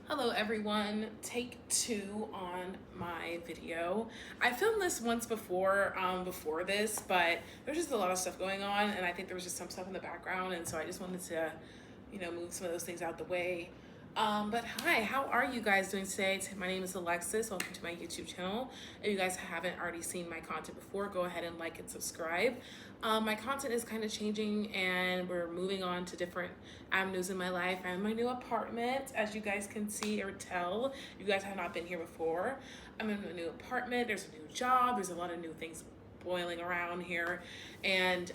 Hello everyone, take two on my video. I filmed this once before this, but there's just a lot of stuff going on and I think there was just some stuff in the background, and so I just wanted to, move some of those things out the way. But hi, how are you guys doing today? My name is Alexis. Welcome to my YouTube channel. If you guys haven't already seen my content before, go ahead and like and subscribe. My content is kind of changing and we're moving on to different avenues in my life and my new apartment. As you guys can see or tell, you guys have not been here before. I'm in a new apartment, there's a new job, there's a lot of new things boiling around here. And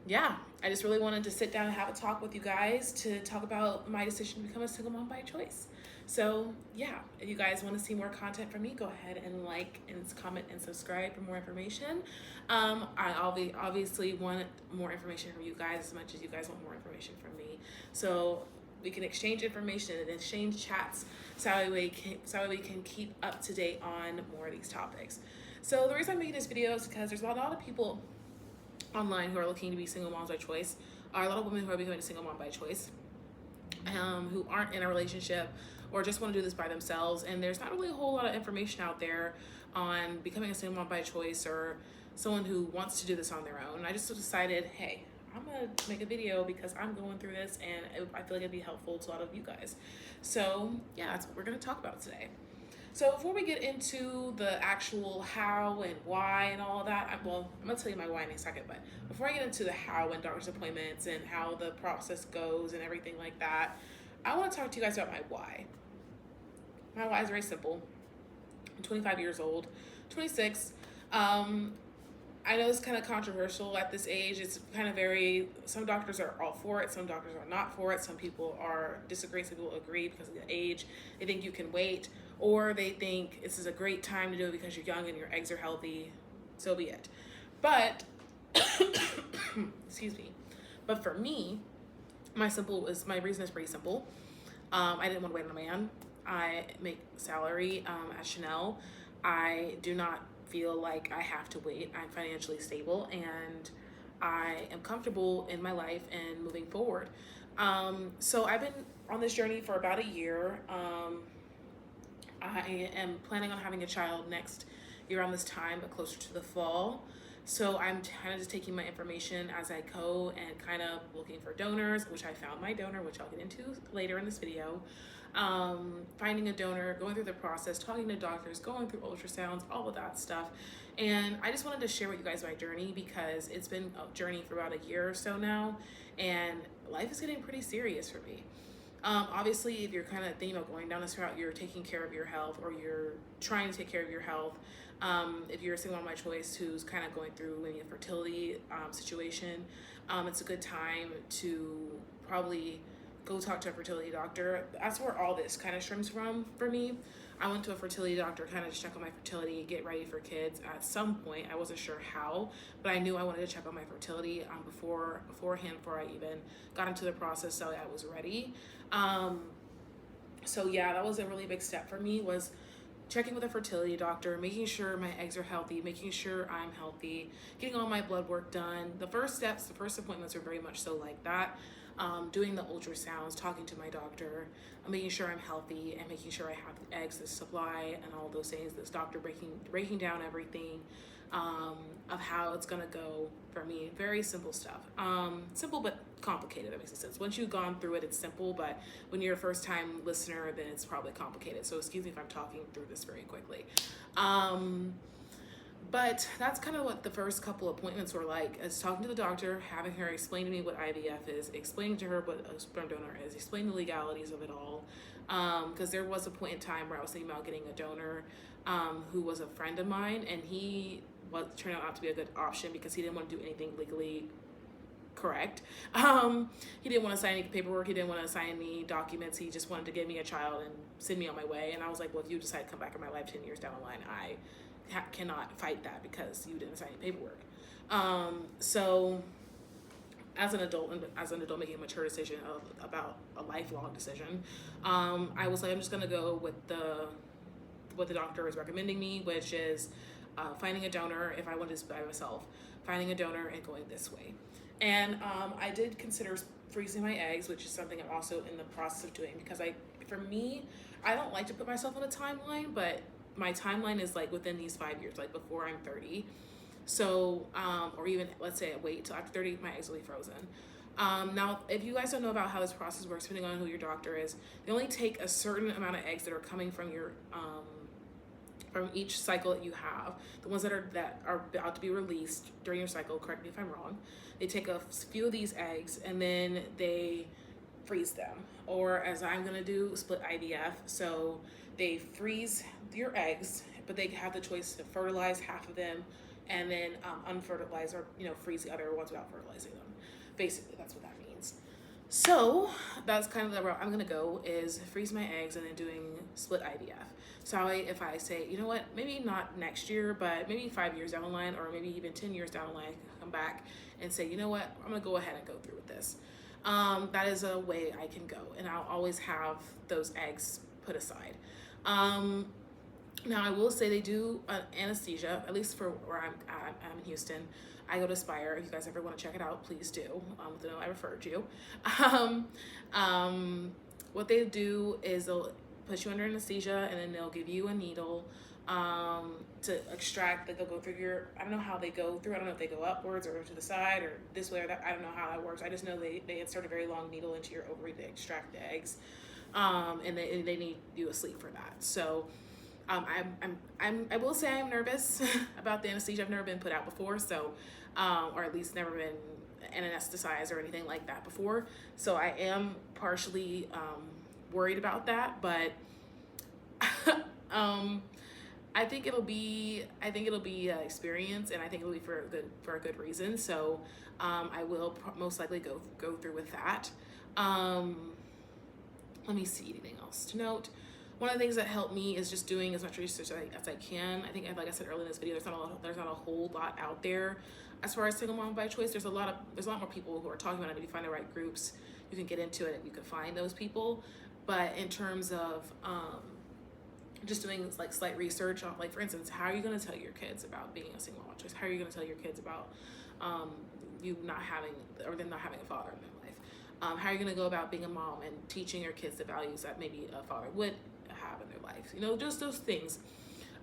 yeah, I just really wanted to sit down and have a talk with you guys to talk about my decision to become a single mom by choice. So yeah, if you guys want to see more content from me, go ahead and like and comment and subscribe for more information. I obviously want more information from you guys as much as you guys want more information from me. So we can exchange information and exchange chats so that way we can keep up to date on more of these topics. So the reason I'm making this video is because there's a lot of people online who are looking to be single moms by choice, or a lot of women who are becoming a single mom by choice, who aren't in a relationship or just want to do this by themselves. And there's not really a whole lot of information out there on becoming a single mom by choice or someone who wants to do this on their own. I just decided, hey, I'm gonna make a video because I'm going through this and I feel like it'd be helpful to a lot of you guys. So yeah, that's what we're gonna talk about today. So before we get into the actual how and why and all of that, I'm gonna tell you my why in a second, but before I get into the how and doctor's appointments and how the process goes and everything like that, I wanna talk to you guys about my why. My why is very simple. I'm 25 years old, 26. I know it's kind of controversial at this age. It's kind of some doctors are all for it, some doctors are not for it. Some people are disagree, some people agree because of the age. They think you can wait, or they think this is a great time to do it because you're young and your eggs are healthy. So be it. But, excuse me. But for me, my reason is pretty simple. I didn't want to wait on a man. I make salary at Chanel. I do not feel like I have to wait. I'm financially stable and I am comfortable in my life and moving forward. So I've been on this journey for about a year. I am planning on having a child next year around this time, but closer to the fall. So I'm kind of just taking my information as I go and kind of looking for donors, which I found my donor, which I'll get into later in this video. Finding a donor, going through the process, talking to doctors, going through ultrasounds, all of that stuff. And I just wanted to share with you guys my journey because it's been a journey for about a year or so now, and life is getting pretty serious for me. Obviously, if you're kind of thinking about going down this route, you're taking care of your health or you're trying to take care of your health. If you're a single mom by choice who's kind of going through maybe a fertility situation, it's a good time to probably go talk to a fertility doctor. That's where all this kind of stems from for me. I went to a fertility doctor kind of to check on my fertility, get ready for kids at some point. I wasn't sure how, but I knew I wanted to check on my fertility beforehand before I even got into the process, so I was ready. So yeah, that was a really big step for me, was checking with a fertility doctor, making sure my eggs are healthy, making sure I'm healthy, getting all my blood work done. The first appointments are very much so like that. Doing the ultrasounds, talking to my doctor, making sure I'm healthy and making sure I have the eggs, the supply and all those things. This doctor breaking down everything of how it's gonna go for me. Very simple stuff. Simple but complicated, that makes sense. Once you've gone through it, it's simple, but when you're a first time listener, then it's probably complicated. So excuse me if I'm talking through this very quickly. But that's kind of what the first couple appointments were like, is talking to the doctor, having her explain to me what IVF is, explaining to her what a sperm donor is, explain the legalities of it all. Because there was a point in time where I was thinking about getting a donor who was a friend of mine, and he turned out not to be a good option because he didn't want to do anything legally correct. He didn't want to sign any paperwork, he didn't want to sign any documents, he just wanted to give me a child and send me on my way. And I was like, well, if you decide to come back in my life 10 years down the line, I cannot fight that because you didn't sign any paperwork. So as an adult making a mature decision about a lifelong decision, I was like, I'm just gonna go with what the doctor is recommending me, which is finding a donor if I want to by myself, finding a donor and going this way. And I did consider freezing my eggs, which is something I'm also in the process of doing, because for me, I don't like to put myself on a timeline, but my timeline is like within these 5 years, like before I'm 30. So, or even let's say I wait till after 30, my eggs will be frozen. Now, if you guys don't know about how this process works, depending on who your doctor is, they only take a certain amount of eggs that are coming from your from each cycle that you have. The ones that are about to be released during your cycle, correct me if I'm wrong, they take a few of these eggs and then they freeze them, or as I'm gonna do, split IVF. So they freeze your eggs, but they have the choice to fertilize half of them and then unfertilize, or freeze the other ones without fertilizing them. Basically, that's what that means. So that's kind of the route I'm gonna go, is freeze my eggs and then doing split IVF. So if I say, you know what, maybe not next year, but maybe 5 years down the line, or maybe even 10 years down the line, I can come back and say, you know what, I'm gonna go ahead and go through with this. That is a way I can go, and I'll always have those eggs put aside. Now I will say they do anesthesia, at least for where I'm at. I'm in Houston. I go to Spire. If you guys ever want to check it out, please do. To know I referred you. What they do is they'll put you under anesthesia, and then they'll give you a needle to extract. They'll go through your, I don't know how they go through. I don't know if they go upwards or to the side or this way or that. I don't know how that works. I just know they insert a very long needle into your ovary to extract the eggs, and they need you asleep for that. So. I will say I'm nervous about the anesthesia. I've never been put out before, so, or at least never been anesthetized or anything like that before. So I am partially worried about that, but I think it'll be an experience, and I think it'll be for a good reason. So I will most likely go through with that. Let me see, anything else to note. One of the things that helped me is just doing as much research as I can. I think, like I said earlier in this video, there's not a whole lot out there as far as single mom by choice. There's a lot more people who are talking about it. If you find the right groups, you can get into it. You can find those people. But in terms of just doing like slight research on, like, for instance, how are you going to tell your kids about being a single mom by choice? How are you going to tell your kids about you not having, or them not having a father in their life? How are you going to go about being a mom and teaching your kids the values that maybe a father would have in their life? Just those things.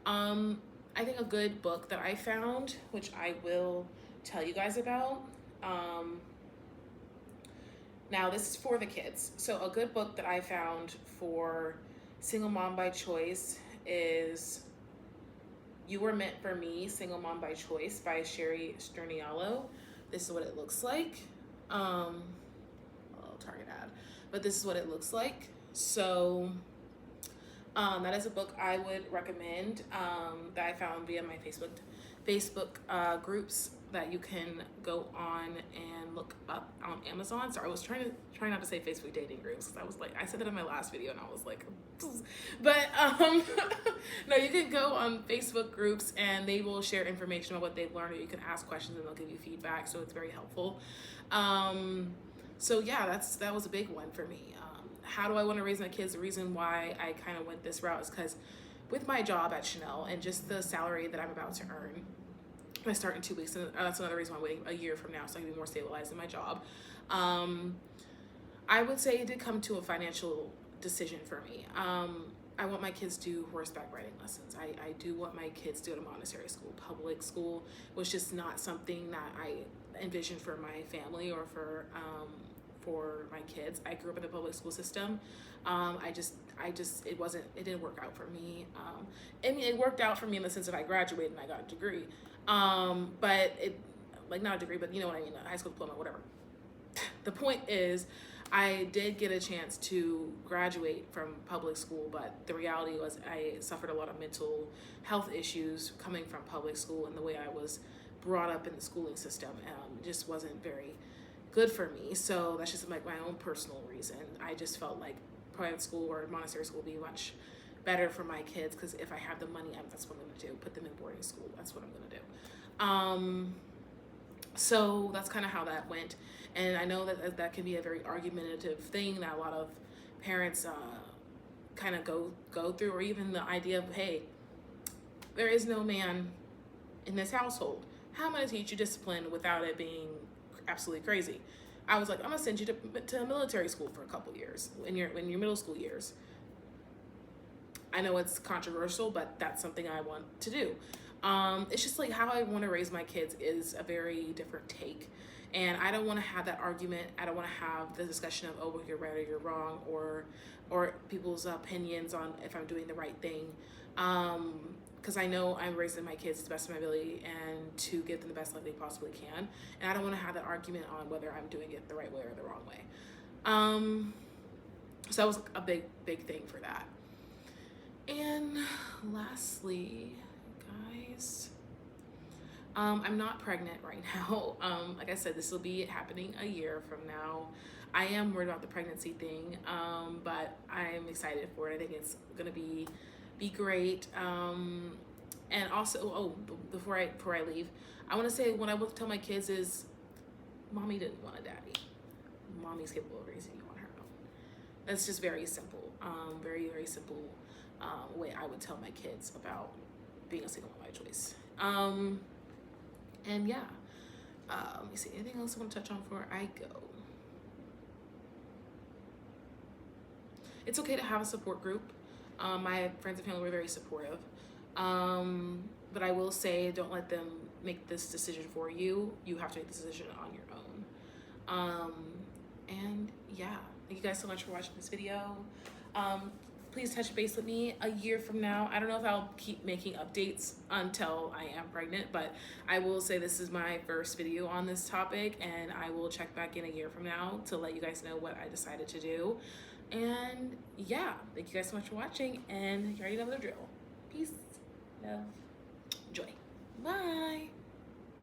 I think a good book that I found, which I will tell you guys about. Now this is for the kids. So a good book that I found for single mom by choice is You Were Meant for Me, Single Mom by Choice by Sherry Sterniolo. This is what it looks like. Target ad, but this is what it looks like. So that is a book I would recommend, that I found via my Facebook groups that you can go on and look up on Amazon. So I was trying not to say Facebook dating groups, because I said that in my last video and I was like, but no, you can go on Facebook groups and they will share information on what they've learned, or you can ask questions and they'll give you feedback. So it's very helpful. So yeah, that was a big one for me. How do I want to raise my kids? The reason why I kind of went this route is because with my job at Chanel and just the salary that I'm about to earn, I start in 2 weeks, and that's another reason why I'm waiting a year from now, so I can be more stabilized in my job. I would say it did come to a financial decision for me. I want my kids to do horseback riding lessons. I do want my kids to go to Montessori school. Public school was just not something that I envisioned for my family or for my kids. I grew up in the public school system. It didn't work out for me. I mean, it worked out for me in the sense that I graduated and I got a degree. But it, like, not a degree, but you know what I mean, a high school diploma, whatever. The point is, I did get a chance to graduate from public school, but the reality was I suffered a lot of mental health issues coming from public school, and the way I was brought up in the schooling system just wasn't very good for me. So that's just like my own personal reason. I just felt like private school or Montessori school would be much better for my kids, because if I have the money, that's what I'm going to do. Put them in boarding school. That's what I'm going to do. So that's kind of how that went. And I know that can be a very argumentative thing that a lot of parents kind of go through, or even the idea of, hey, there is no man in this household. How am I going to teach you discipline without it being absolutely crazy? I was like, I'm gonna send you to military school for a couple years in your middle school years. I know it's controversial, but that's something I want to do. It's just like how I want to raise my kids is a very different take. And I don't want to have that argument. I don't want to have the discussion of, oh, well, you're right or you're wrong, or people's opinions on if I'm doing the right thing. Because I know I'm raising my kids to the best of my ability and to give them the best life they possibly can. And I don't want to have that argument on whether I'm doing it the right way or the wrong way. So that was a big thing for that. And lastly, guys, I'm not pregnant right now. Like I said, this will be happening a year from now. I am worried about the pregnancy thing, but I'm excited for it. I think it's gonna be great. And also, before I leave, I want to say what I will tell my kids is, mommy didn't want a daddy. Mommy's capable of raising you on her own. That's just very simple. Very simple way I would tell my kids about being a single mom by choice. And yeah, let me see, anything else I want to touch on before I go? It's okay to have a support group. My friends and family were very supportive. But I will say, don't let them make this decision for you. You have to make the decision on your own. And yeah, thank you guys so much for watching this video. Please touch base with me a year from now. I don't know if I'll keep making updates until I am pregnant, but I will say this is my first video on this topic, and I will check back in a year from now to let you guys know what I decided to do. And yeah, thank you guys so much for watching, and you already know the drill. Peace, love, joy. Bye.